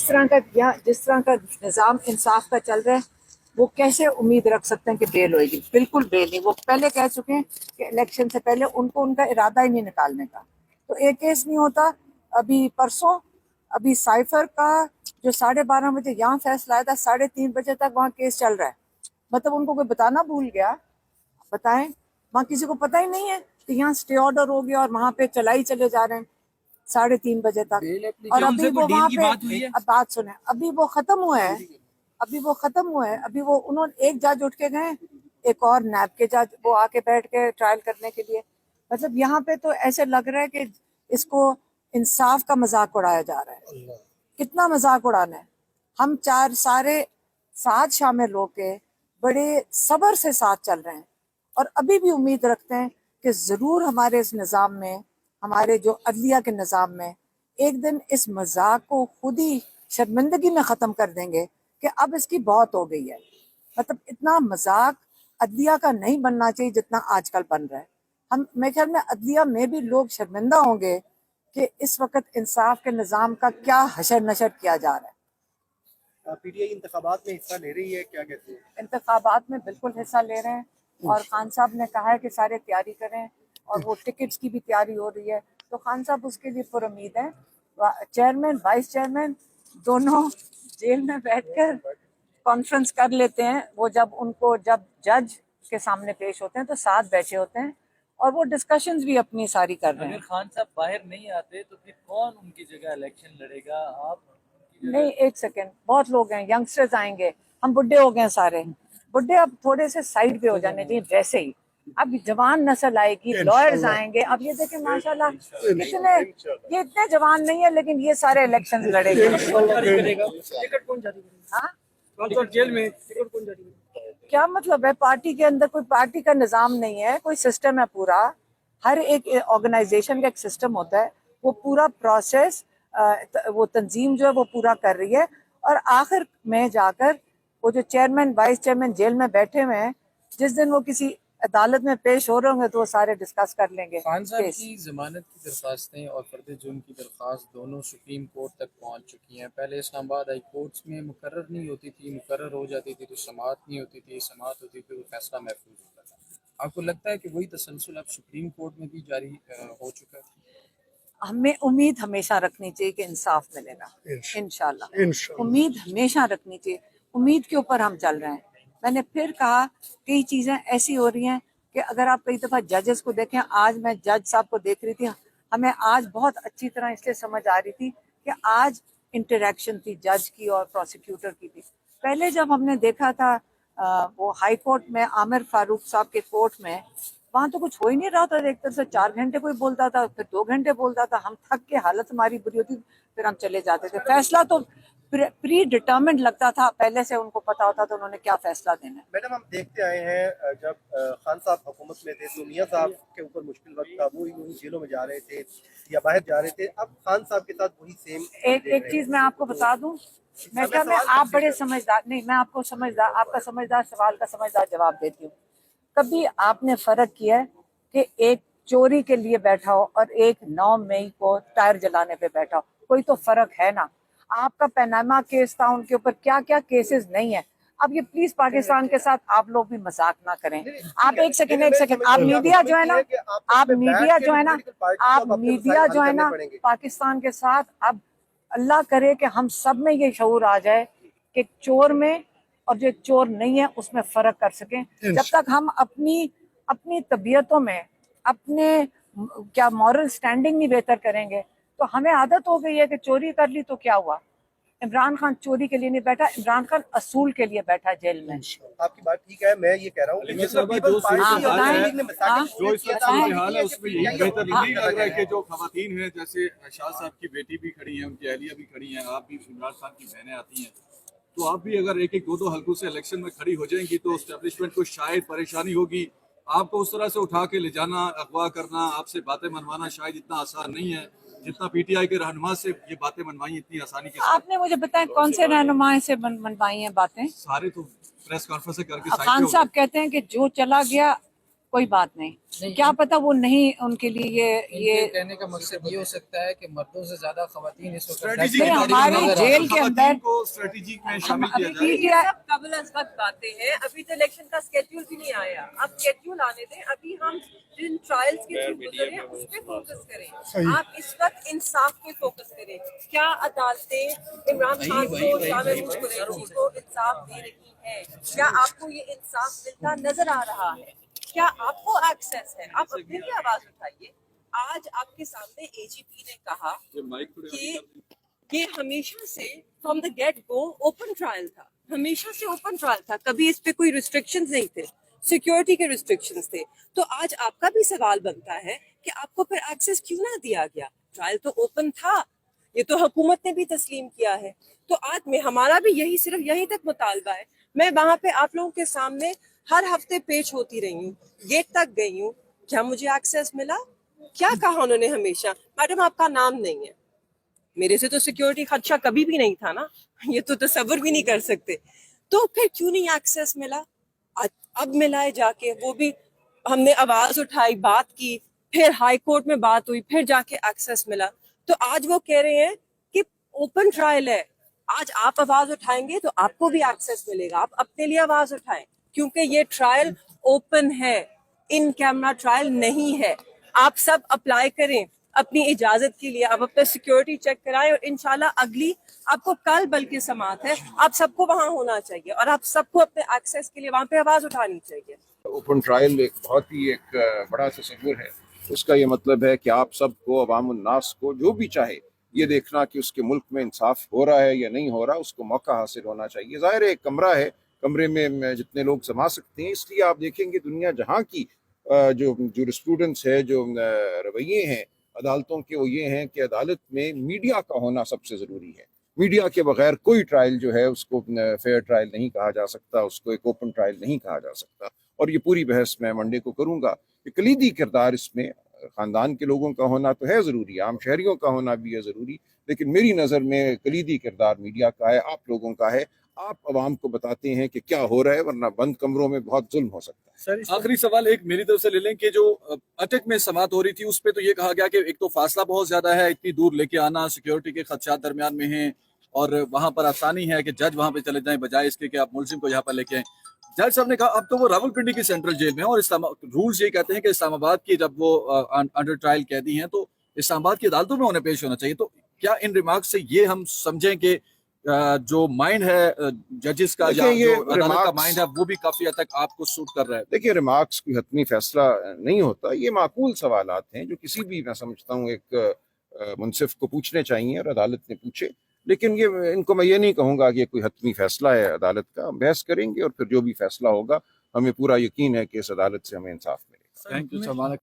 जिस तरह का निज़ाम इंसाफ का चल रहा है, वो कैसे उम्मीद रख सकते हैं कि बेल होएगी? बिल्कुल बेल नहीं। वो पहले कह चुके हैं कि इलेक्शन से पहले उनको उनका इरादा ही नहीं निकालने का। तो एक केस नहीं होता। अभी परसों अभी साइफर का जो 12:30 बजे यहाँ फैसला आया था, 3:30 बजे तक वहाँ केस चल रहा है। मतलब उनको कोई बताना भूल गया? बताएं, वहाँ किसी को पता ही नहीं है कि यहाँ स्टे ऑर्डर हो गया और वहाँ पे चलाई चले जा रहे हैं 3:30 बजे तक। और अभी वो वहाँ पे, अब बात सुने, अभी वो खत्म हुआ है, अभी वो उन्होंने एक जज उठ के गए, एक और नैब के जज वो आके बैठ के ट्रायल करने के लिए। मतलब यहाँ पे तो ऐसे लग रहा है कि इसको इंसाफ का मजाक उड़ाया जा रहा है। कितना मजाक उड़ाना है? हम सारे साथ शामिल होके बड़े सब्र से साथ चल रहे हैं और अभी भी उम्मीद रखते हैं कि ज़रूर हमारे इस निज़ाम में, हमारे जो अदलिया के निज़ाम में, एक दिन इस मजाक को खुद ही शर्मिंदगी में ख़त्म कर देंगे कि अब इसकी बहुत हो गई है। मतलब इतना मजाक अदलिया का नहीं बनना चाहिए जितना आजकल बन रहा है। मेरे ख्याल में अदलिया में भी लोग शर्मिंदा होंगे कि इस वक्त इंसाफ के निज़ाम का क्या हशर नशर किया जा रहा है। पीटीआई इंतखाबात में हिस्सा ले रही है, क्या कहते हैं? इंतखाबात में बिल्कुल हिस्सा ले रहे हैं और खान साहब ने कहा है कि सारे तैयारी करें और वो टिकट्स की भी तैयारी हो रही है। तो खान साहब उसके लिए पुरुमीद हैं। चेयरमैन वाइस चेयरमैन दोनों जेल में बैठकर कॉन्फ्रेंस कर लेते हैं। वो जब जज के सामने पेश होते हैं तो साथ बैठे होते हैं और वो डिस्कशंस भी अपनी सारी कर रहे हैं। अगर खान साहब बाहर नहीं आते तो फिर कौन उनकी जगह इलेक्शन लड़ेगा? आप नहीं, एक सेकेंड, बहुत लोग हैं, यंगस्टर्स आएंगे, हम बुढ़े हो गए सारे। बुढ़े अब थोड़े से साइड पे हो जाने चाहिए वैसे ही। अब जवान नस्ल आएगी, लॉयर्स आएंगे। अब ये देखें माशाल्लाह कितने, ये इतने जवान नहीं है लेकिन ये सारे इलेक्शन लड़ेंगे। टिकट कौन जारी करेगा? हाँ, जेल में टिकट कौन जारी करेगा? क्या मतलब है? पार्टी के अंदर कोई पार्टी का निज़ाम नहीं है, कोई सिस्टम है पूरा। हर एक ऑर्गेनाइजेशन का एक सिस्टम होता है, वो पूरा प्रोसेस वो तंजीम जो है वो पूरा कर रही है और आखिर में जाकर वो जो चेयरमैन वाइस चेयरमैन जेल में बैठे हुए हैं, जिस दिन वो किसी अदालत में पेश हो रहे होंगे तो वो सारे डिस्कस कर लेंगे। खान साहब की जमानत की दरख्वास्तें और फर्द जुर्म की दरख्वास्त दोनों सुप्रीम कोर्ट तक पहुंच चुकी हैं। पहले इस्लामाबाद हाई कोर्ट्स में मुकर्रर नहीं होती थी, मुकर्रर हो जाती थी तो समाअत नहीं होती थी, समाअत होती थी तो फैसला महफूज होता था। आपको लगता है कि वही तसलसल अब सुप्रीम कोर्ट में भी जारी हो चुका है? हमें उम्मीद हमेशा रखनी चाहिए कि इंसाफ मिलेगा, इंशाल्लाह। उम्मीद हमेशा रखनी चाहिए, उम्मीद के ऊपर हम चल रहे हैं। मैंने फिर कहा, कई चीज़ें ऐसी हो रही हैं कि अगर आप कई दफ़ा जजेस को देखें, आज मैं जज साहब को देख रही थी, हमें आज बहुत अच्छी तरह इसलिए समझ आ रही थी कि आज इंटरेक्शन थी जज की और प्रोसिक्यूटर की भी। पहले जब हमने देखा था वो हाई कोर्ट में आमिर फारूक साहब के कोर्ट में, वहाँ तो कुछ हो ही नहीं रहा था। एक तरफ से 4 घंटे कोई बोलता था, फिर 2 घंटे बोलता था, हम थक के हालत हमारी बुरी होती, फिर हम चले जाते थे। फैसला तो प्री डिटर्मिन्ड लगता था, पहले से उनको पता होता था उन्होंने क्या फैसला देना है। मैडम, हम देखते आए हैं जब खान साहब हुकूमत में थे तो मियां साहब के ऊपर मुश्किल वक्त था, वो यूं जेलों में जा रहे थे या बाहर जा रहे थे। अब खान साहब के साथ वही सेम एक चीज मैं आपको बता दूं, मैं क्या, मैं आप बड़े समझदार, नहीं मैं आपको समझदार, आपका समझदार सवाल का समझदार जवाब देती हूँ। कभी आपने फर्क किया है कि एक चोरी के लिए बैठा हो और एक 9 मई को टायर जलाने पे बैठा हो? कोई तो फर्क है ना। आपका पैनामा केस था, उनके ऊपर क्या क्या केसेस नहीं है। अब ये प्लीज पाकिस्तान के साथ आप लोग भी मजाक ना करें। आप एक सेकंड, आप मीडिया जो है ना, आप मीडिया जो है ना पाकिस्तान के साथ, अब अल्लाह करे कि हम सब में ये शऊर आ जाए कि चोर में और जो चोर नहीं है उसमें फर्क कर सकें। जब तक हम अपनी तबीयतों में अपने क्या मॉरल स्टैंडिंग नहीं बेहतर करेंगे, तो हमें आदत हो गई है कि चोरी कर ली तो क्या हुआ। इमरान खान चोरी के लिए नहीं बैठा, इमरान खान असूल के लिए बैठा जेल में। आपकी बात ठीक है, मैं ये कह रहा हूँ कि जो हाल है उसमें यही बेहतर नहीं लग रहा है कि जो खवातीन हैं, जैसे शाह साहब की बेटी भी खड़ी है, उनकी अहलिया भी खड़ी है, आप भी, इमरान खान की बहनें आती हैं, तो आप भी अगर एक एक दो हल्कों से इलेक्शन में खड़ी हो जाएंगी तो एस्टेब्लिशमेंट को शायद परेशानी होगी। आपको उस तरह से उठा के ले जाना, अगवा करना, आपसे बातें मनवाना शायद इतना आसान नहीं है जितना पीटीआई के रहनुमा से ये बातें मनवाई इतनी आसानी के साथ। आपने मुझे बताया कौन से रहनुमा से मनवाई हैं बातें? सारे तो प्रेस कॉन्फ्रेंस करके खान साहब कहते हैं कि जो चला गया कोई बात नहीं, क्या पता वो नहीं उनके लिए इनके ये कहने का मकसद ये हो सकता है कि मर्दों से ज्यादा खवातीन इस वक्त स्ट्रेटेजी नहीं, हमारी जेल के अंदर को स्ट्रेटेजी में शामिल किया जाए। अभी ये सब कबल अज़ वक्त बातें हैं, अभी तो इलेक्शन का स्केड्यूल भी नहीं आया, अब स्केड्यूल आने दें, अभी हम जिन ट्रायल्स के थ्रू गुजरे हैं उस पे फोकस करें। आप इस वक्त इंसाफ पे फोकस करें। क्या अदालतें इमरान खान को, जामिया महमूद कुरैशी को इंसाफ दे रही हैं? क्या आपको ये इंसाफ मिलता नजर आ रहा है? क्या आपको एक्सेस है? आप अपने भी आवाज उठाइए। आज आपके सामने एजीपी ने कहा कि ये हमेशा से from the get go open trial था, हमेशा से ओपन ट्रायल था, कभी इस पे कोई रिस्ट्रिक्शंस नहीं थे, सिक्योरिटी के रिस्ट्रिक्शंस थे। तो आज आपका भी सवाल बनता है कि आपको फिर एक्सेस क्यों ना दिया गया? ट्रायल तो ओपन था, ये तो हुकूमत ने भी तस्लीम किया है। तो आज में हमारा भी यही सिर्फ यहीं तक मुतालबा है। मैं वहां पे आप लोगों के सामने हर हफ्ते पेश होती रही हूँ, गेट तक गई हूँ, क्या मुझे एक्सेस मिला? क्या कहा उन्होंने हमेशा? मैडम आपका नाम नहीं है। मेरे से तो सिक्योरिटी खदशा कभी भी नहीं था ना, ये तो तसव्वुर भी नहीं कर सकते। तो फिर क्यों नहीं एक्सेस मिला? अब मिला है जाके, वो भी हमने आवाज उठाई, बात की, फिर हाई कोर्ट में बात हुई, फिर जाके एक्सेस मिला। तो आज वो कह रहे हैं कि ओपन ट्रायल है, आज आप आवाज उठाएंगे तो आपको भी एक्सेस मिलेगा। आप अपने लिए आवाज उठाएं, क्योंकि ये ट्रायल ओपन है, इन कैमरा ट्रायल नहीं है। आप सब अप्लाई करें अपनी इजाजत के लिए, आप अपना सिक्योरिटी चेक कराएं और इंशाल्लाह अगली आपको कल बल्कि समात है, आप सबको वहां होना चाहिए और आप सबको अपने एक्सेस के लिए वहां पे आवाज उठानी चाहिए। ओपन ट्रायल एक बहुत ही एक बड़ा तस्वुर है। उसका ये मतलब है कि आप सबको, अवामुन्नास को, जो भी चाहे ये देखना कि उसके मुल्क में इंसाफ हो रहा है या नहीं हो रहा, उसको मौका हासिल होना चाहिए। ज़ाहिर है एक कमरा है, कमरे में जितने लोग समा सकते हैं, इसलिए आप देखेंगे दुनिया जहाँ की जो जूरिस्प्रूडेंस है, जो रवैये हैं अदालतों के, वो ये हैं कि अदालत में मीडिया का होना सबसे ज़रूरी है। मीडिया के बगैर कोई ट्रायल जो है उसको फेयर ट्रायल नहीं कहा जा सकता, उसको एक ओपन ट्रायल नहीं कहा जा सकता। और ये पूरी बहस मैं मंडे को करूँगा कि कलीदी किरदार इसमें ख़ानदान के लोगों का होना तो है ज़रूरी, आम शहरियों का होना भी है ज़रूरी, लेकिन मेरी नज़र में कलीदी किरदार मीडिया का है, आप लोगों का है। आप अवाम को बताते हैं कि क्या हो रहा है, वरना बंद कमरों में बहुत जुल्म हो सकता है। आखिरी सवाल एक मेरी तरफ से ले लें कि जो अटक में समात हो रही थी उस पे तो ये कहा गया कि एक तो फासला बहुत ज्यादा है, इतनी दूर लेके आना, सिक्योरिटी के खदशात दरमियान में हैं, और वहां पर आसानी है कि जज वहां पे चले जाएं बजाय इसके कि आप मुलजिम को यहाँ पर लेके आए। जज साहब ने कहा अब तो वो रावलपिंडी की सेंट्रल जेल में है और रूल्स ये कहते हैं कि इस्लामाबाद की जब वो अंडर ट्रायल कैदी हैं तो इस्लामाबाद की अदालतों में उन्हें पेश होना चाहिए। तो क्या इन रिमार्क्स से ये हम समझें कि जो माइंड है जजेस का या ये जो अदालत का माइंड है वो भी काफी हद तक आपको सूट कर रहा है? देखिए, रिमार्क्स कोई हतमी फैसला नहीं होता, ये माकूल सवालात हैं जो किसी भी, मैं समझता हूँ, एक मुनसिफ को पूछने चाहिए और अदालत ने पूछे। लेकिन ये इनको मैं ये नहीं कहूँगा कि ये कोई हतमी फैसला है अदालत का। हम बहस करेंगे और फिर जो भी फैसला होगा, हमें पूरा यकीन है कि इस अदालत से हमें इंसाफ मिलेगा। Thank you sir.